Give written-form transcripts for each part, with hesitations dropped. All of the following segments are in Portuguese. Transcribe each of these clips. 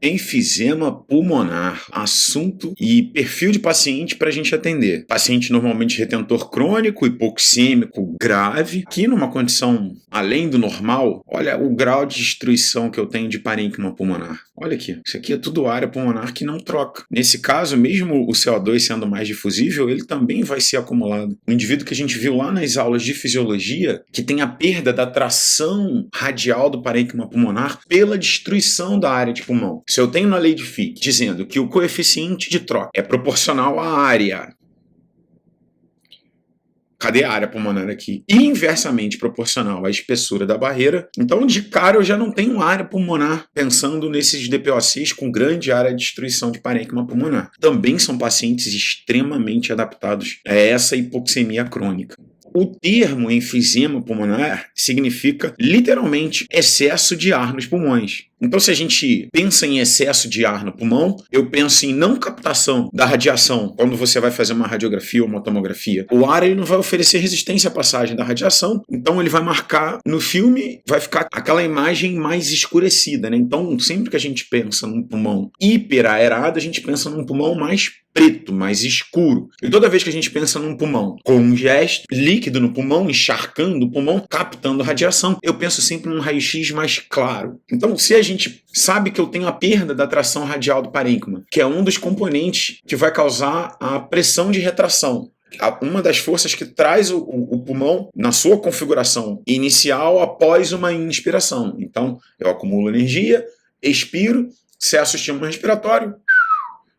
Enfisema pulmonar, assunto e perfil de paciente para a gente atender. Paciente normalmente retentor crônico, hipoxêmico grave, aqui numa condição além do normal. Olha o grau de destruição que eu tenho de parênquima pulmonar. Olha aqui, isso aqui é tudo área pulmonar que não troca. Nesse caso, mesmo o CO2 sendo mais difusível, ele também vai ser acumulado. O indivíduo que a gente viu lá nas aulas de fisiologia, que tem a perda da tração radial do parênquima pulmonar pela destruição da área de pulmão. Se eu tenho na lei de Fick dizendo que o coeficiente de troca é proporcional à área, cadê a área pulmonar aqui? E inversamente proporcional à espessura da barreira. Então, de cara, eu já não tenho área pulmonar pensando nesses DPOCs com grande área de destruição de parênquima pulmonar. Também são pacientes extremamente adaptados a essa hipoxemia crônica. O termo enfisema pulmonar significa literalmente excesso de ar nos pulmões. Então, se a gente pensa em excesso de ar no pulmão, eu penso em não captação da radiação quando você vai fazer uma radiografia ou uma tomografia. O ar ele não vai oferecer resistência à passagem da radiação, então ele vai marcar no filme, vai ficar aquela imagem mais escurecida, né? Então, sempre que a gente pensa num pulmão hiperaerado, a gente pensa num pulmão mais preto, mais escuro. E toda vez que a gente pensa num pulmão congesto, líquido no pulmão, encharcando o pulmão, captando radiação, eu penso sempre num raio-x mais claro. Então, se a gente sabe que eu tenho a perda da tração radial do parênquima, que é um dos componentes que vai causar a pressão de retração, uma das forças que traz o pulmão na sua configuração inicial após uma inspiração. Então, eu acumulo energia, expiro, cesso o estímulo respiratório,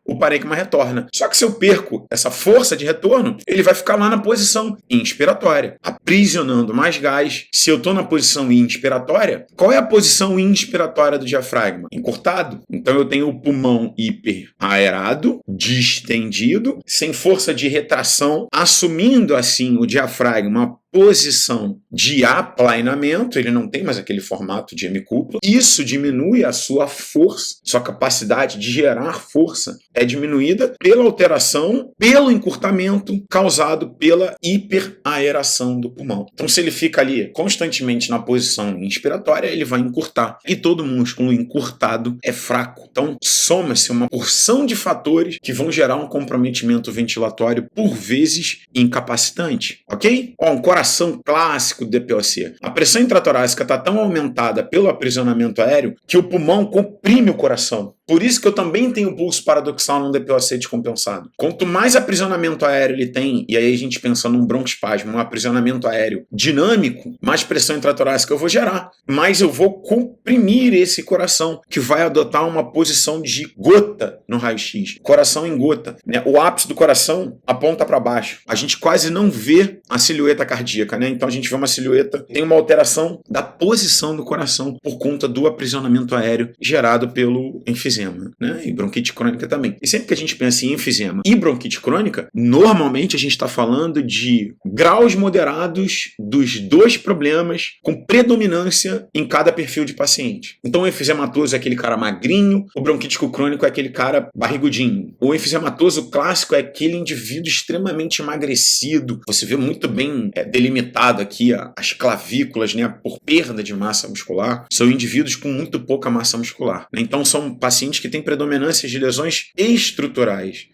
o parênquima retorna. Só que se eu perco essa força de retorno, ele vai ficar lá na posição inspiratória, aprisionando mais gás. Se eu estou na posição inspiratória, qual é a posição inspiratória do diafragma? Encurtado. Então eu tenho o pulmão hiperaerado, distendido, sem força de retração, assumindo assim o diafragma uma posição de aplainamento, ele não tem mais aquele formato de hemicúpula. Isso diminui a sua força, sua capacidade de gerar força é diminuída pela alteração, pelo encurtamento causado pela hiperaeração do pulmão. Então, se ele fica ali constantemente na posição inspiratória, ele vai encurtar. E todo músculo encurtado é fraco. Então, soma-se uma porção de fatores que vão gerar um comprometimento ventilatório, por vezes, incapacitante. Ok? Um coração clássico do DPOC. A pressão intratorácica está tão aumentada pelo aprisionamento aéreo que o pulmão comprime o coração. Por isso que eu também tenho pulso paradoxal num DPOC descompensado. Quanto mais aprisionamento aéreo ele tem, e aí a gente pensa num broncoespasmo, um aprisionamento aéreo dinâmico, mais pressão intratorácica eu vou gerar, mais eu vou comprimir esse coração, que vai adotar uma posição de gota no raio-x. Coração em gota, né? O ápice do coração aponta para baixo. A gente quase não vê a silhueta cardíaca, né? Então a gente vê uma silhueta, tem uma alteração da posição do coração por conta do aprisionamento aéreo gerado pelo enfisema. Né? E bronquite crônica também. E sempre que a gente pensa em enfisema e bronquite crônica, normalmente a gente está falando de graus moderados dos dois problemas com predominância em cada perfil de paciente. Então o enfisematoso é aquele cara magrinho, o bronquítico crônico é aquele cara barrigudinho. O enfisematoso clássico é aquele indivíduo extremamente emagrecido. Você vê muito bem delimitado aqui as clavículas, né, por perda de massa muscular. São indivíduos com muito pouca massa muscular. Né? Então são pacientes que têm predominância de lesões estruturais.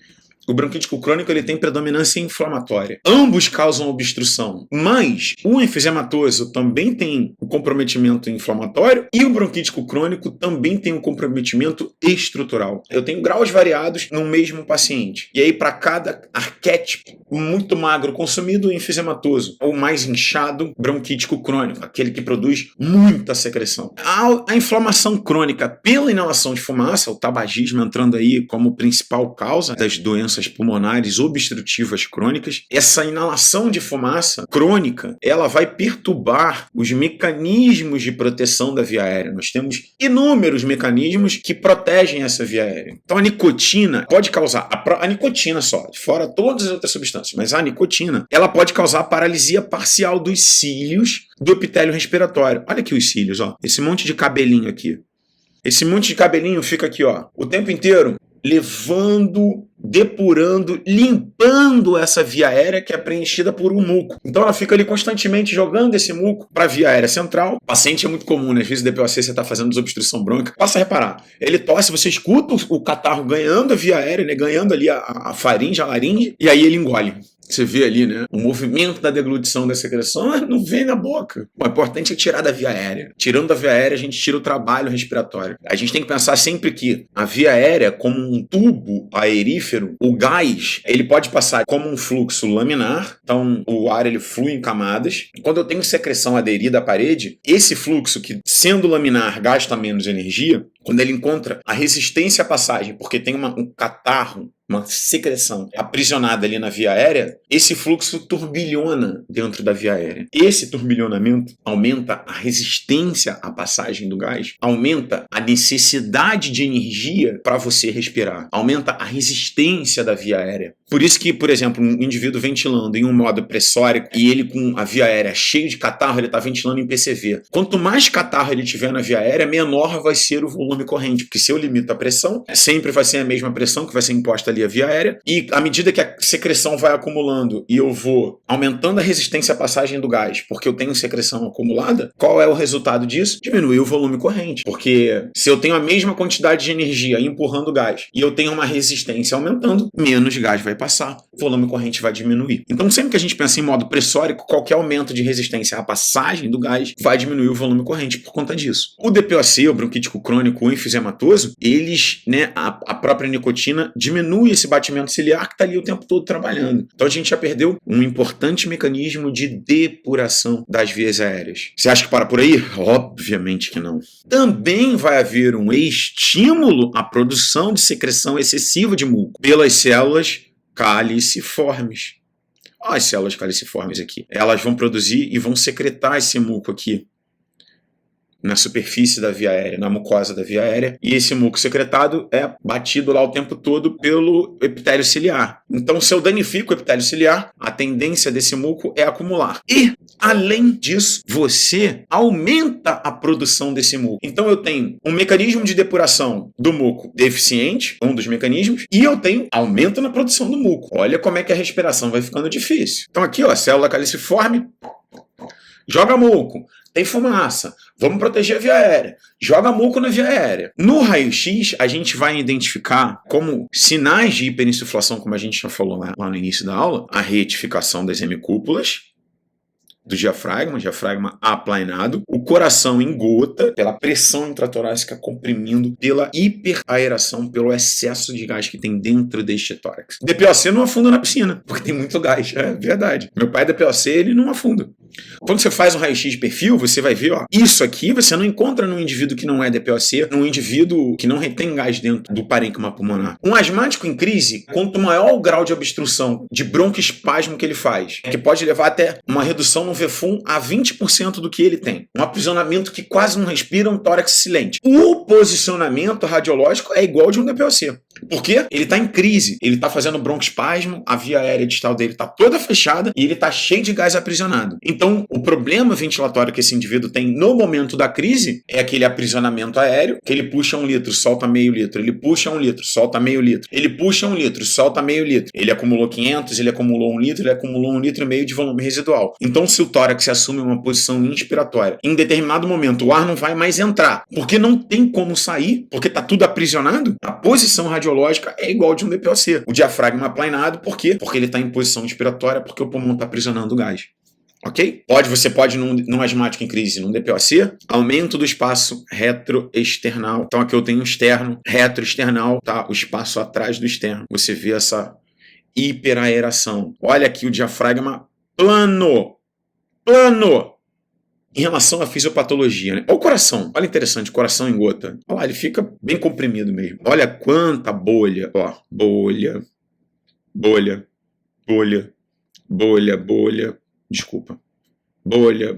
O bronquítico crônico ele tem predominância inflamatória. Ambos causam obstrução, mas o enfisematoso também tem o comprometimento inflamatório e o bronquítico crônico também tem um comprometimento estrutural. Eu tenho graus variados no mesmo paciente. E aí, para cada arquétipo, muito magro consumido, o enfisematoso, ou mais inchado, bronquítico crônico, aquele que produz muita secreção. A inflamação crônica pela inalação de fumaça, o tabagismo entrando aí como principal causa das doenças pulmonares obstrutivas crônicas, essa inalação de fumaça crônica, ela vai perturbar os mecanismos de proteção da via aérea. Nós temos inúmeros mecanismos que protegem essa via aérea. Então a nicotina pode causar, a nicotina só, fora todas as outras substâncias, mas a nicotina, ela pode causar paralisia parcial dos cílios do epitélio respiratório. Olha aqui os cílios, ó, esse monte de cabelinho aqui. Esse monte de cabelinho fica aqui, ó, o tempo inteiro levando, depurando, limpando essa via aérea que é preenchida por um muco. Então ela fica ali constantemente jogando esse muco para a via aérea central. O paciente é muito comum, né? Às vezes o DPOC você está fazendo desobstrução bronca. Passa a reparar. Ele tosse, você escuta o catarro ganhando a via aérea, né? Ganhando ali a faringe, a laringe, e aí ele engole. Você vê ali, né? O movimento da deglutição da secreção não vem na boca. O importante é tirar da via aérea. Tirando da via aérea, a gente tira o trabalho respiratório. A gente tem que pensar sempre que a via aérea, como um tubo aerífero, o gás, ele pode passar como um fluxo laminar. Então, o ar, ele flui em camadas. Quando eu tenho secreção aderida à parede, esse fluxo, que sendo laminar, gasta menos energia, quando ele encontra a resistência à passagem, porque tem um catarro, uma secreção aprisionada ali na via aérea, esse fluxo turbilhona dentro da via aérea. Esse turbilhonamento aumenta a resistência à passagem do gás, aumenta a necessidade de energia para você respirar, aumenta a resistência da via aérea. Por isso que, por exemplo, um indivíduo ventilando em um modo pressórico e ele com a via aérea cheia de catarro, ele está ventilando em PCV. Quanto mais catarro ele tiver na via aérea, menor vai ser o volume corrente, porque se eu limito a pressão, sempre vai ser a mesma pressão que vai ser imposta ali à via aérea, e à medida que a secreção vai acumulando e eu vou aumentando a resistência à passagem do gás, porque eu tenho secreção acumulada, qual é o resultado disso? Diminuir o volume corrente, porque se eu tenho a mesma quantidade de energia empurrando o gás e eu tenho uma resistência aumentando, menos gás vai passar, o volume corrente vai diminuir. Então, sempre que a gente pensa em modo pressórico, qualquer aumento de resistência à passagem do gás vai diminuir o volume corrente por conta disso. O DPOC, o bronquítico crônico, o enfisematoso, eles, né, a própria nicotina diminui esse batimento ciliar que está ali o tempo todo trabalhando. Então, a gente já perdeu um importante mecanismo de depuração das vias aéreas. Você acha que para por aí? Obviamente que não. Também vai haver um estímulo à produção de secreção excessiva de muco pelas células caliciformes. Olha as células caliciformes aqui. Elas vão produzir e vão secretar esse muco aqui na superfície da via aérea, na mucosa da via aérea, e esse muco secretado é batido lá o tempo todo pelo epitélio ciliar. Então, se eu danifico o epitélio ciliar, a tendência desse muco é acumular. E, além disso, você aumenta a produção desse muco. Então, eu tenho um mecanismo de depuração do muco deficiente, um dos mecanismos, e eu tenho aumento na produção do muco. Olha como é que a respiração vai ficando difícil. Então, aqui, ó, a célula caliciforme joga muco, tem fumaça, vamos proteger a via aérea, joga muco na via aérea. No raio-x, a gente vai identificar como sinais de hiperinsuflação, como a gente já falou lá no início da aula, a retificação das hemicúpulas, do diafragma aplainado, o coração em gota, pela pressão intratorácica comprimindo, pela hiperaeração, pelo excesso de gás que tem dentro deste tórax. DPOC não afunda na piscina, porque tem muito gás, é verdade. Meu pai é DPOC, ele não afunda. Quando você faz um raio-x de perfil, você vai ver, ó, isso aqui você não encontra num indivíduo que não é DPOC, num indivíduo que não retém gás dentro do parênquima pulmonar. Um asmático em crise, quanto maior o grau de obstrução, de broncoespasmo que ele faz, que pode levar até uma redução no VFUM a 20% do que ele tem. Um aprisionamento que quase não respira, um tórax silente. O posicionamento radiológico é igual de um DPOC. Por quê? Ele está em crise, ele está fazendo broncoespasmo, a via aérea distal dele está toda fechada e ele está cheio de gás aprisionado. Então, o problema ventilatório que esse indivíduo tem no momento da crise é aquele aprisionamento aéreo, que ele puxa 1 litro, solta meio litro, ele puxa 1 litro, solta meio litro, ele puxa 1 litro, solta meio litro, ele acumulou 500, ele acumulou 1 litro, ele acumulou 1,5 litro de volume residual. Então, se o tórax assume uma posição inspiratória, em determinado momento o ar não vai mais entrar, porque não tem como sair, porque está tudo aprisionado, a posição radiológica é igual de um DPOC. O diafragma aplainado, por quê? Porque ele está em posição inspiratória, porque o pulmão está aprisionando o gás. Ok? Você pode, num asmático em crise, num DPOC, aumento do espaço retroexternal. Então aqui eu tenho externo, retroexternal, tá? O espaço atrás do externo. Você vê essa hiperaeração. Olha aqui o diafragma plano. Em relação à fisiopatologia, né? Olha o coração. Olha interessante, coração em gota. Olha lá, ele fica bem comprimido mesmo. Olha quanta bolha. Ó, bolha. Desculpa. Bolha.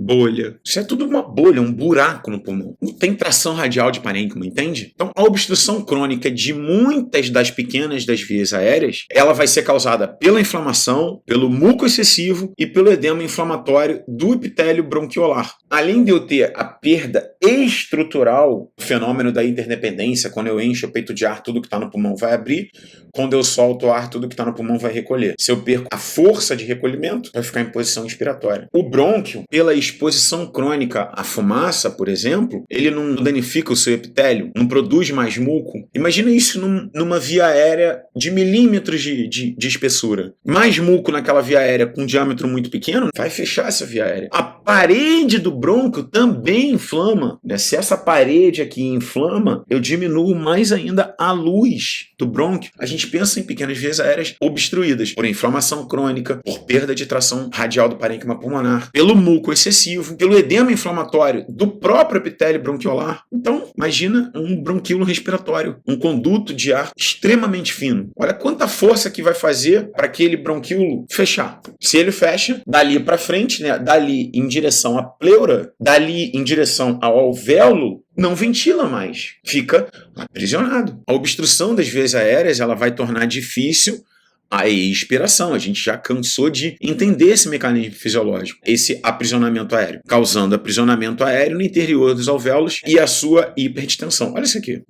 bolha. Isso é tudo uma bolha, um buraco no pulmão. Não tem tração radial de parênquima, entende? Então, a obstrução crônica de muitas das pequenas das vias aéreas, ela vai ser causada pela inflamação, pelo muco excessivo e pelo edema inflamatório do epitélio bronquiolar. Além de eu ter a perda estrutural, o fenômeno da interdependência, quando eu encho o peito de ar, tudo que está no pulmão vai abrir, quando eu solto o ar, tudo que está no pulmão vai recolher. Se eu perco a força de recolhimento, vai ficar em posição inspiratória. O brônquio, pela exposição crônica à fumaça, por exemplo, ele não danifica o seu epitélio, não produz mais muco. Imagina isso numa via aérea de milímetros de espessura. Mais muco naquela via aérea com um diâmetro muito pequeno, vai fechar essa via aérea. A parede do brônquio também inflama, né? Se essa parede aqui inflama, eu diminuo mais ainda a luz do brônquio. A gente pensa em pequenas vias aéreas obstruídas por inflamação crônica, por perda de tração radial do parênquima pulmonar, pelo muco excessivo, pelo edema inflamatório do próprio epitélio bronquiolar. Então, imagina um bronquíolo respiratório, um conduto de ar extremamente fino. Olha quanta força que vai fazer para aquele bronquíolo fechar. Se ele fecha, dali para frente, né, dali em direção à pleura, dali em direção ao alvéolo, não ventila mais, fica aprisionado. A obstrução das vias aéreas ela vai tornar difícil a expiração. A gente já cansou de entender esse mecanismo fisiológico, esse aprisionamento aéreo, causando aprisionamento aéreo no interior dos alvéolos e a sua hipertensão. Olha isso aqui.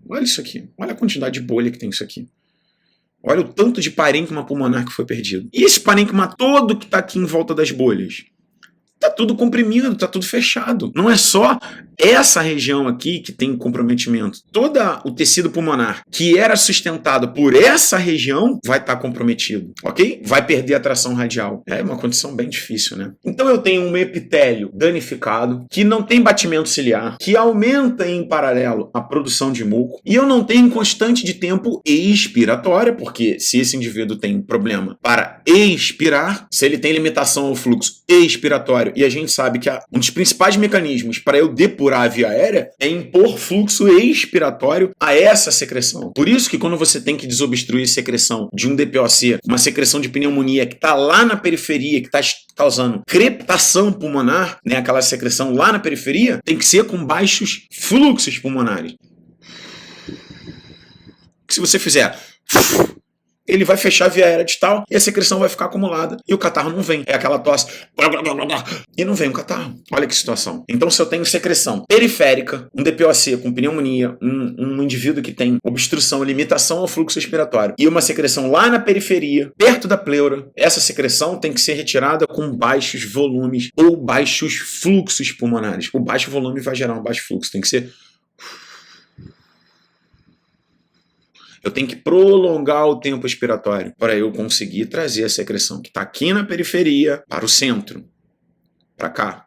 Olha isso aqui. Olha a quantidade de bolha que tem isso aqui. Olha o tanto de parênquima pulmonar que foi perdido. E esse parênquima todo que está aqui em volta das bolhas? Está tudo comprimido, está tudo fechado. Não é só essa região aqui que tem comprometimento. Todo o tecido pulmonar que era sustentado por essa região vai estar comprometido, ok? Vai perder a tração radial. É uma condição bem difícil, né? Então eu tenho um epitélio danificado, que não tem batimento ciliar, que aumenta em paralelo a produção de muco, e eu não tenho constante de tempo expiratória, porque se esse indivíduo tem problema para expirar, se ele tem limitação ao fluxo expiratório, e a gente sabe que um dos principais mecanismos para eu depurar a via aérea é impor fluxo expiratório a essa secreção. Por isso que quando você tem que desobstruir secreção de um DPOC, uma secreção de pneumonia que está lá na periferia, que está causando crepitação pulmonar, né, aquela secreção lá na periferia, tem que ser com baixos fluxos pulmonares. Se você fizer... ele vai fechar a via aérea distal e a secreção vai ficar acumulada e o catarro não vem. É aquela tosse e não vem o catarro. Olha que situação. Então, se eu tenho secreção periférica, um DPOC com pneumonia, um indivíduo que tem obstrução, limitação ao fluxo respiratório e uma secreção lá na periferia, perto da pleura, essa secreção tem que ser retirada com baixos volumes ou baixos fluxos pulmonares. O baixo volume vai gerar um baixo fluxo. Tem que ser... eu tenho que prolongar o tempo expiratório para eu conseguir trazer a secreção que está aqui na periferia para o centro, para cá.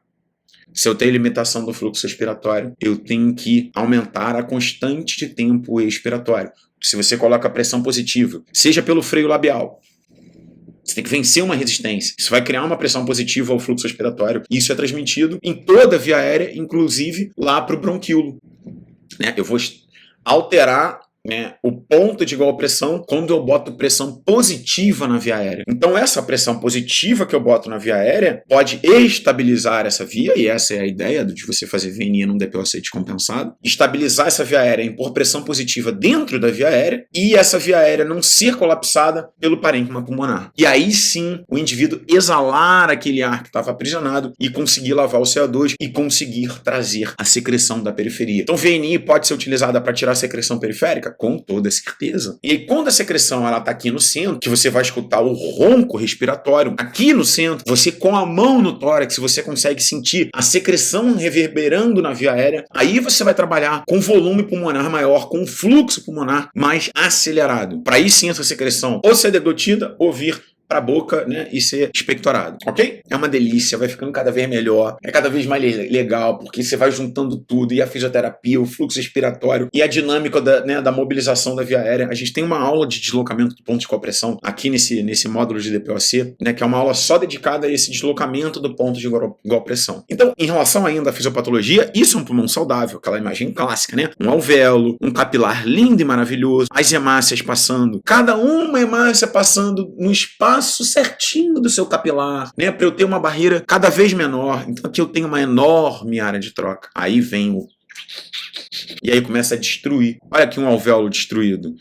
Se eu tenho limitação do fluxo respiratório, eu tenho que aumentar a constante de tempo expiratório. Se você coloca a pressão positiva, seja pelo freio labial, você tem que vencer uma resistência. Isso vai criar uma pressão positiva ao fluxo respiratório. Isso é transmitido em toda a via aérea, inclusive lá para o bronquíolo. Né? Eu vou alterar o ponto de igual pressão quando eu boto pressão positiva na via aérea. Então essa pressão positiva que eu boto na via aérea pode estabilizar essa via, e essa é a ideia de você fazer venia num DPOC descompensado, estabilizar essa via aérea, impor pressão positiva dentro da via aérea e essa via aérea não ser colapsada pelo parênquima pulmonar. E aí sim o indivíduo exalar aquele ar que estava aprisionado e conseguir lavar o CO2 e conseguir trazer a secreção da periferia. Então VNI pode ser utilizada para tirar a secreção periférica? Com toda certeza. E aí, quando a secreção está aqui no centro, que você vai escutar o ronco respiratório, aqui no centro, você com a mão no tórax, você consegue sentir a secreção reverberando na via aérea, aí você vai trabalhar com volume pulmonar maior, com fluxo pulmonar mais acelerado. Para aí sim essa secreção ou ser deglutida ou vir para a boca, né, e ser expectorado, ok? É uma delícia, vai ficando cada vez melhor, é cada vez mais legal, porque você vai juntando tudo, e a fisioterapia, o fluxo respiratório, e a dinâmica da mobilização da via aérea. A gente tem uma aula de deslocamento do ponto de compressão aqui nesse módulo de DPOC, né, que é uma aula só dedicada a esse deslocamento do ponto de igual pressão. Então, em relação ainda à fisiopatologia, isso é um pulmão saudável, aquela imagem clássica, né? Um alvéolo, um capilar lindo e maravilhoso, as hemácias passando, cada uma hemácia passando no espaço espaço certinho do seu capilar, né? Para eu ter uma barreira cada vez menor. Então aqui eu tenho uma enorme área de troca. Aí vem o... E aí começa a destruir. Olha aqui um alvéolo destruído.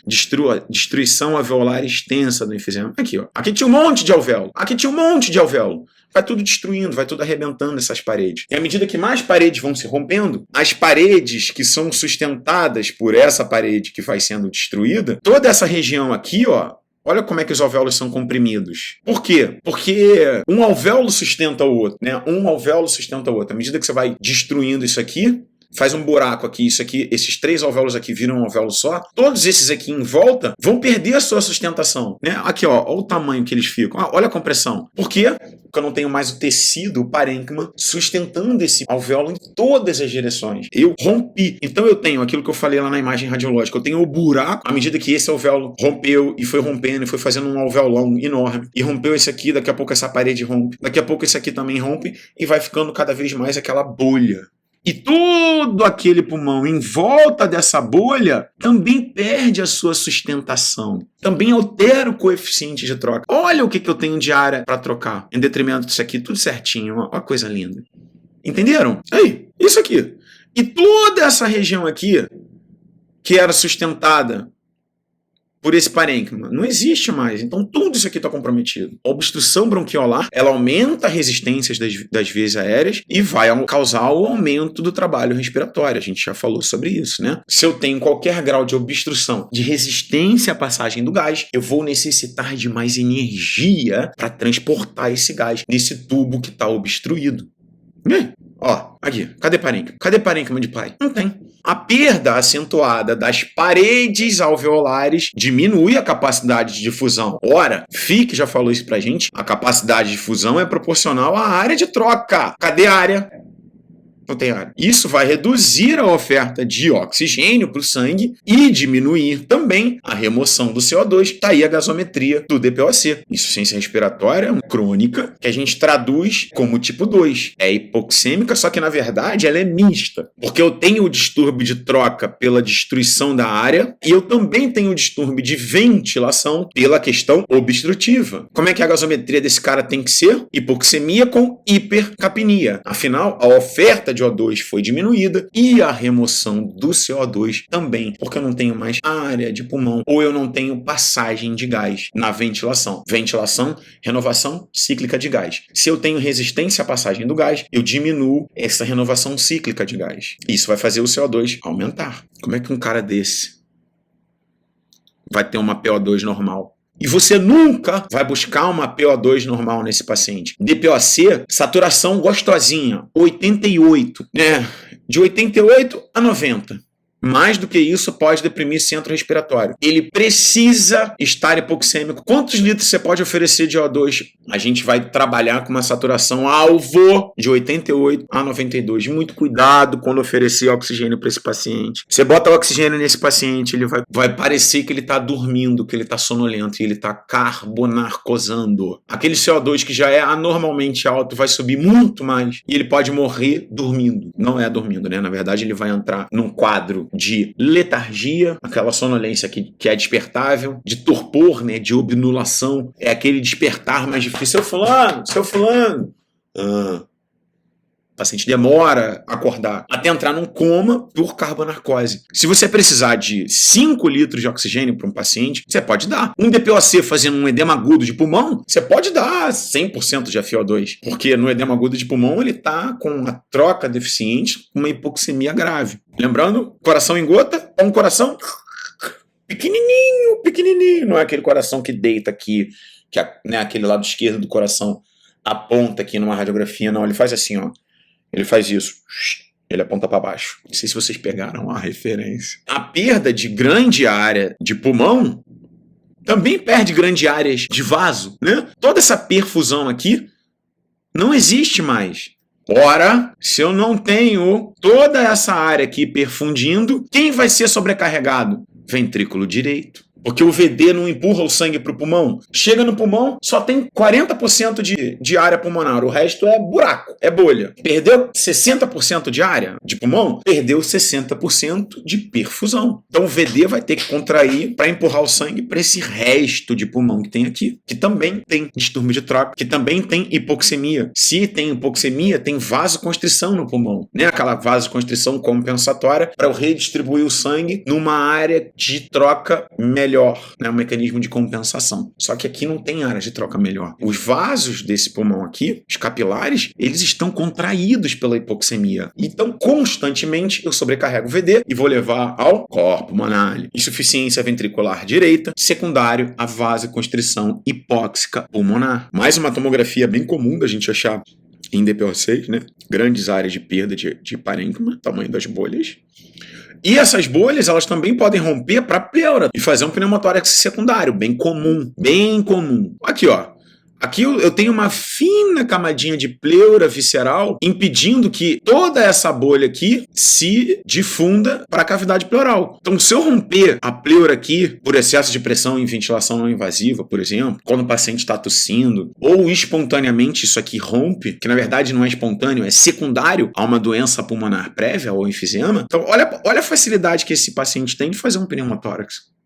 Destruição alveolar extensa do enfisema. Aqui, ó. Aqui tinha um monte de alvéolo. Aqui tinha um monte de alvéolo. Vai tudo destruindo, vai tudo arrebentando essas paredes. E à medida que mais paredes vão se rompendo, as paredes que são sustentadas por essa parede que vai sendo destruída, toda essa região aqui, ó, olha como é que os alvéolos são comprimidos. Por quê? Porque um alvéolo sustenta o outro, né? Um alvéolo sustenta o outro. À medida que você vai destruindo isso aqui, faz um buraco aqui, isso aqui, esses 3 alvéolos aqui viram um alvéolo só, todos esses aqui em volta vão perder a sua sustentação, né? Aqui, ó, olha o tamanho que eles ficam. Olha a compressão. Por quê? Porque eu não tenho mais o tecido, o parênquima, sustentando esse alvéolo em todas as direções. Eu rompi. Então eu tenho aquilo que eu falei lá na imagem radiológica, eu tenho o buraco, à medida que esse alvéolo rompeu e foi rompendo e foi fazendo um alvéolão enorme, e rompeu esse aqui, daqui a pouco essa parede rompe, daqui a pouco esse aqui também rompe, e vai ficando cada vez mais aquela bolha. E todo aquele pulmão em volta dessa bolha também perde a sua sustentação. Também altera o coeficiente de troca. Olha o que eu tenho de área para trocar. Em detrimento disso aqui, tudo certinho. Olha a coisa linda. Entenderam? Aí, isso aqui. E toda essa região aqui, que era sustentada por esse parênquima, não existe mais. Então tudo isso aqui está comprometido. A obstrução bronquiolar, ela aumenta a resistência das vias aéreas e vai causar o aumento do trabalho respiratório. A gente já falou sobre isso, né? Se eu tenho qualquer grau de obstrução, de resistência à passagem do gás, eu vou necessitar de mais energia para transportar esse gás nesse tubo que está obstruído. Ó, aqui, cadê parênquima? Cadê parênquima de pai? Não tem. A perda acentuada das paredes alveolares diminui a capacidade de difusão. Ora, Fick já falou isso pra gente, a capacidade de difusão é proporcional à área de troca. Cadê a área? Não tem área. Isso vai reduzir a oferta de oxigênio para o sangue e diminuir também a remoção do CO2. Está aí a gasometria do DPOC. Insuficiência respiratória crônica, que a gente traduz como tipo 2. É hipoxêmica, só que na verdade ela é mista. Porque eu tenho o distúrbio de troca pela destruição da área e eu também tenho o distúrbio de ventilação pela questão obstrutiva. Como é que a gasometria desse cara tem que ser? Hipoxemia com hipercapnia. Afinal, a oferta de O2 foi diminuída e a remoção do CO2 também, porque eu não tenho mais área de pulmão ou eu não tenho passagem de gás na ventilação. Ventilação, renovação cíclica de gás. Se eu tenho resistência à passagem do gás, eu diminuo essa renovação cíclica de gás. Isso vai fazer o CO2 aumentar. Como é que um cara desse vai ter uma PO2 normal? E você nunca vai buscar uma PO2 normal nesse paciente. DPOC, saturação gostosinha, 88. De 88 a 90. Mais do que isso, pode deprimir centro respiratório. Ele precisa estar hipoxêmico. Quantos litros você pode oferecer de O2? A gente vai trabalhar com uma saturação alvo de 88 a 92. Muito cuidado quando oferecer oxigênio para esse paciente. Você bota oxigênio nesse paciente, ele vai parecer que ele está dormindo, que ele está sonolento e ele está carbonarcosando. Aquele CO2 que já é anormalmente alto vai subir muito mais e ele pode morrer dormindo. Não é dormindo, né? Na verdade, ele vai entrar num quadro de letargia, aquela sonolência que é despertável, de torpor, né, de obnulação, é aquele despertar mais difícil. Seu fulano. O paciente demora a acordar até entrar num coma por carbonarcose. Se você precisar de 5 litros de oxigênio para um paciente, você pode dar. Um DPOC fazendo um edema agudo de pulmão, você pode dar 100% de FO2, porque no edema agudo de pulmão ele está com a troca deficiente, uma hipoxemia grave. Lembrando, coração em gota é um coração pequenininho, não é aquele coração que deita aqui, que né, aquele lado esquerdo do coração aponta aqui numa radiografia, não, ele faz assim, ó. Ele faz isso. Ele aponta para baixo. Não sei se vocês pegaram a referência. A perda de grande área de pulmão também perde grandes áreas de vaso, né? Toda essa perfusão aqui não existe mais. Ora, se eu não tenho toda essa área aqui perfundindo, quem vai ser sobrecarregado? Ventrículo direito. porque o VD não empurra o sangue para o pulmão. Chega no pulmão, só tem 40% de área pulmonar, o resto é buraco, é bolha. Perdeu 60% de área de pulmão, perdeu 60% de perfusão. Então o VD vai ter que contrair para empurrar o sangue para esse resto de pulmão que tem aqui, que também tem distúrbio de troca, que também tem hipoxemia. Se tem hipoxemia, tem vasoconstrição no pulmão, né? Aquela vasoconstrição compensatória para eu redistribuir o sangue numa área de troca melhor, né? Um mecanismo de compensação. Só que aqui não tem área de troca melhor. Os vasos desse pulmão aqui, os capilares, eles estão contraídos pela hipoxemia. Então, constantemente, eu sobrecarrego o VD e vou levar ao corpo pulmonar. Insuficiência ventricular direita, secundário a vasoconstrição hipóxica pulmonar. Mais uma tomografia bem comum da gente achar em DPO6, né? Grandes áreas de perda de parênquima, tamanho das bolhas. E essas bolhas, elas também podem romper para pleura e fazer um pneumotórax secundário, bem comum, bem comum. Aqui, ó. Aqui eu tenho uma fina camadinha de pleura visceral impedindo que toda essa bolha aqui se difunda para a cavidade pleural. Então, se eu romper a pleura aqui por excesso de pressão em ventilação não invasiva, por exemplo, quando o paciente está tossindo, ou espontaneamente isso aqui rompe, que na verdade não é espontâneo, é secundário a uma doença pulmonar prévia ou enfisema, então olha a facilidade que esse paciente tem de fazer um pneumotórax.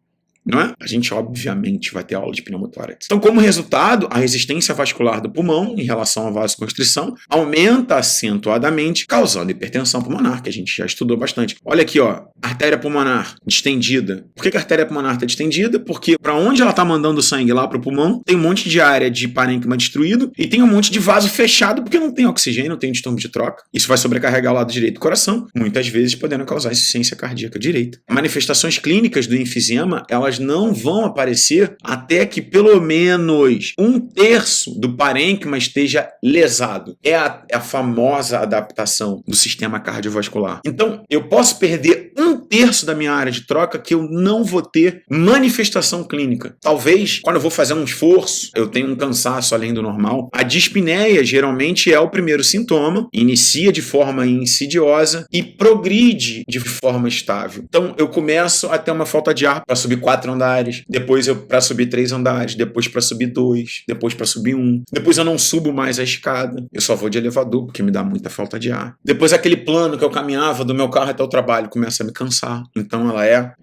Não é? A gente, obviamente, vai ter aula de pneumotórax. Então, como resultado, a resistência vascular do pulmão em relação à vasoconstrição aumenta acentuadamente, causando hipertensão pulmonar, que a gente já estudou bastante. Olha aqui, ó, artéria pulmonar distendida. Por que a artéria pulmonar está distendida? Porque para onde ela está mandando sangue lá para o pulmão, tem um monte de área de parênquima destruído e tem um monte de vaso fechado porque não tem oxigênio, não tem distúrbio de troca. Isso vai sobrecarregar o lado direito do coração, muitas vezes podendo causar insuficiência cardíaca direita. Manifestações clínicas do enfisema, elas não vão aparecer até que pelo menos 1/3 do parênquima esteja lesado. É a famosa adaptação do sistema cardiovascular. Então, eu posso perder 1/3 da minha área de troca que eu não vou ter manifestação clínica. Talvez, quando eu vou fazer um esforço, eu tenho um cansaço além do normal. A dispneia geralmente é o primeiro sintoma, inicia de forma insidiosa e progride de forma estável. Então, eu começo a ter uma falta de ar para subir 4 andares, depois para subir 3 andares, depois para subir 2, depois para subir 1, depois eu não subo mais a escada, eu só vou de elevador porque me dá muita falta de ar. Depois aquele plano que eu caminhava do meu carro até o trabalho começa a me cansar. Então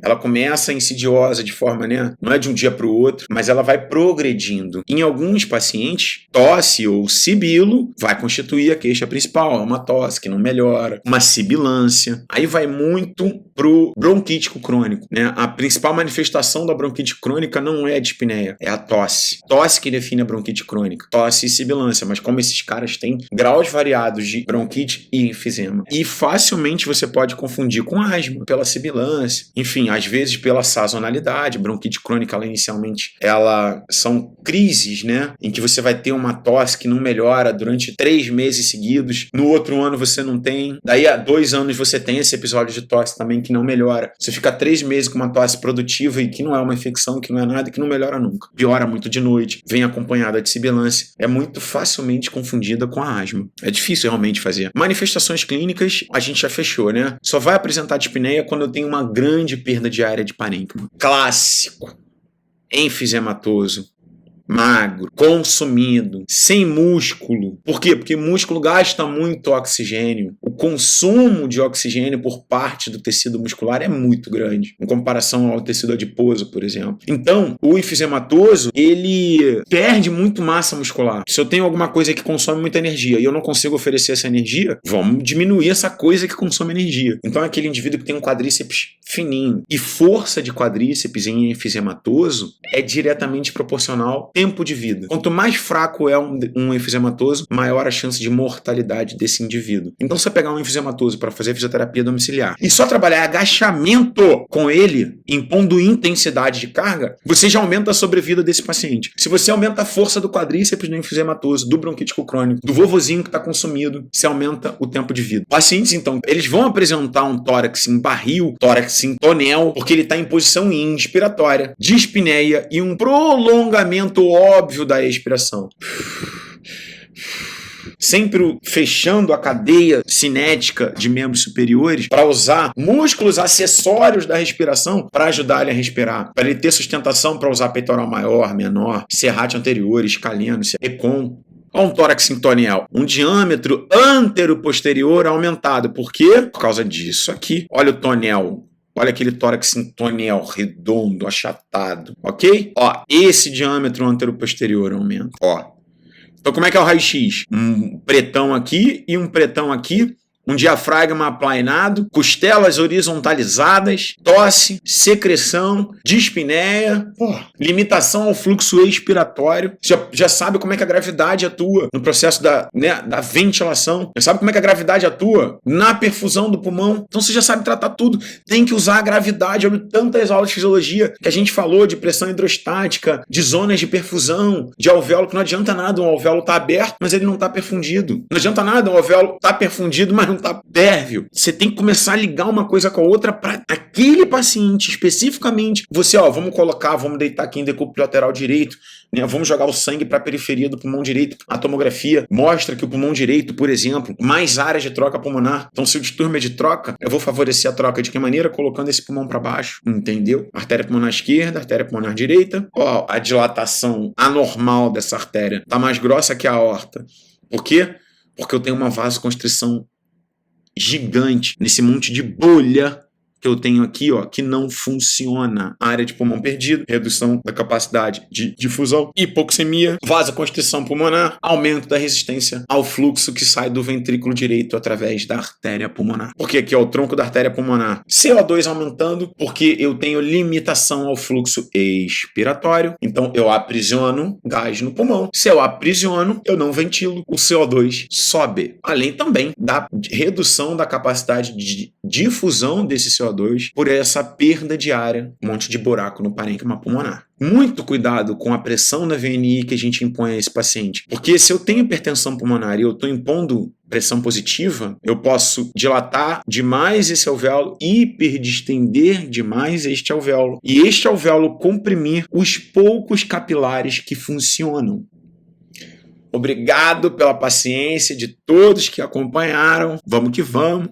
ela começa insidiosa de forma, né, não é de um dia para o outro, mas ela vai progredindo. Em alguns pacientes, tosse ou sibilo vai constituir a queixa principal, é uma tosse que não melhora, uma sibilância. Aí vai muito pro bronquítico crônico, né? A principal manifestação da bronquite crônica não é a dispneia, é a tosse. Tosse que define a bronquite crônica. Tosse e sibilância, mas como esses caras têm graus variados de bronquite e enfisema. E facilmente você pode confundir com asma, pela sibilância. Enfim, às vezes pela sazonalidade. Bronquite crônica, ela são crises, né? Em que você vai ter uma tosse que não melhora durante 3 meses seguidos. No outro ano você não tem. Daí a 2 anos você tem esse episódio de tosse também que não melhora. Você fica 3 meses com uma tosse produtiva e que não é uma infecção, que não é nada, que não melhora nunca. Piora muito de noite, vem acompanhada de sibilância. É muito facilmente confundida com a asma. É difícil realmente fazer. Manifestações clínicas, a gente já fechou, né? Só vai apresentar dispneia quando eu tenho uma grande perda de área de parênquima. Clássico. Enfisematoso. Magro, consumido, sem músculo. Por quê? Porque músculo gasta muito oxigênio. O consumo de oxigênio por parte do tecido muscular é muito grande, em comparação ao tecido adiposo, por exemplo. Então, o enfisematoso, ele perde muito massa muscular. Se eu tenho alguma coisa que consome muita energia e eu não consigo oferecer essa energia, vamos diminuir essa coisa que consome energia. Então, é aquele indivíduo que tem um quadríceps fininho. E força de quadríceps em enfisematoso é diretamente proporcional ao tempo de vida. Quanto mais fraco é um enfisematoso, maior a chance de mortalidade desse indivíduo. Então, se você pegar um enfisematoso para fazer fisioterapia domiciliar e só trabalhar agachamento com ele, impondo intensidade de carga, você já aumenta a sobrevida desse paciente. Se você aumenta a força do quadríceps no enfisematoso, do bronquítico crônico, do vovozinho que está consumido, você aumenta o tempo de vida. Pacientes, então, eles vão apresentar um tórax em barril, tórax em tonel, porque ele está em posição inspiratória, dispneia e um prolongamento óbvio da expiração. sempre fechando a cadeia cinética de membros superiores para usar músculos acessórios da respiração para ajudar ele a respirar, para ele ter sustentação para usar peitoral maior, menor, serrátil anterior, escaleno, econ. Olha um tórax intonial, um diâmetro antero-posterior aumentado. Por quê? Por causa disso aqui. Olha o tonel. Olha aquele tórax intonial redondo, achatado, ok? Ó, esse diâmetro antero-posterior aumenta, ó. Então como é que é o raio-x? Um pretão aqui e um pretão aqui. Um diafragma aplanado, costelas horizontalizadas, tosse, secreção, dispneia, limitação ao fluxo expiratório. Você já sabe como é que a gravidade atua no processo da ventilação. Já sabe como é que a gravidade atua na perfusão do pulmão. Então você já sabe tratar tudo. Tem que usar a gravidade. Olha tantas aulas de fisiologia que a gente falou de pressão hidrostática, de zonas de perfusão, de alvéolo, que não adianta nada um alvéolo estar aberto, mas ele não está perfundido. Não adianta nada um alvéolo estar perfundido, mas não tá pérvio. Você tem que começar a ligar uma coisa com a outra para aquele paciente especificamente. Você, vamos deitar aqui em decúbito lateral direito, né? Vamos jogar o sangue para a periferia do pulmão direito. A tomografia mostra que o pulmão direito, por exemplo, mais áreas de troca pulmonar. Então, se o distúrbio é de troca, eu vou favorecer a troca de que maneira? Colocando esse pulmão para baixo, entendeu? Artéria pulmonar esquerda, artéria pulmonar direita. Ó, a dilatação anormal dessa artéria tá mais grossa que a aorta. Por quê? Porque eu tenho uma vasoconstrição gigante nesse monte de bolha que eu tenho aqui, ó, que não funciona. Área de pulmão perdido, redução da capacidade de difusão, hipoxemia, vasoconstrição pulmonar, aumento da resistência ao fluxo que sai do ventrículo direito através da artéria pulmonar. Porque aqui é o tronco da artéria pulmonar. CO2 aumentando, porque eu tenho limitação ao fluxo expiratório. Então eu aprisiono gás no pulmão. Se eu aprisiono, eu não ventilo. O CO2 sobe. Além também da redução da capacidade de difusão desse CO2 por essa perda diária, um monte de buraco no parênquima pulmonar. Muito cuidado com a pressão da VNI que a gente impõe a esse paciente, porque se eu tenho hipertensão pulmonar e eu estou impondo pressão positiva, eu posso dilatar demais esse alvéolo, hiperdistender demais este alvéolo, e este alvéolo comprimir os poucos capilares que funcionam. Obrigado pela paciência de todos que acompanharam. Vamos que vamos.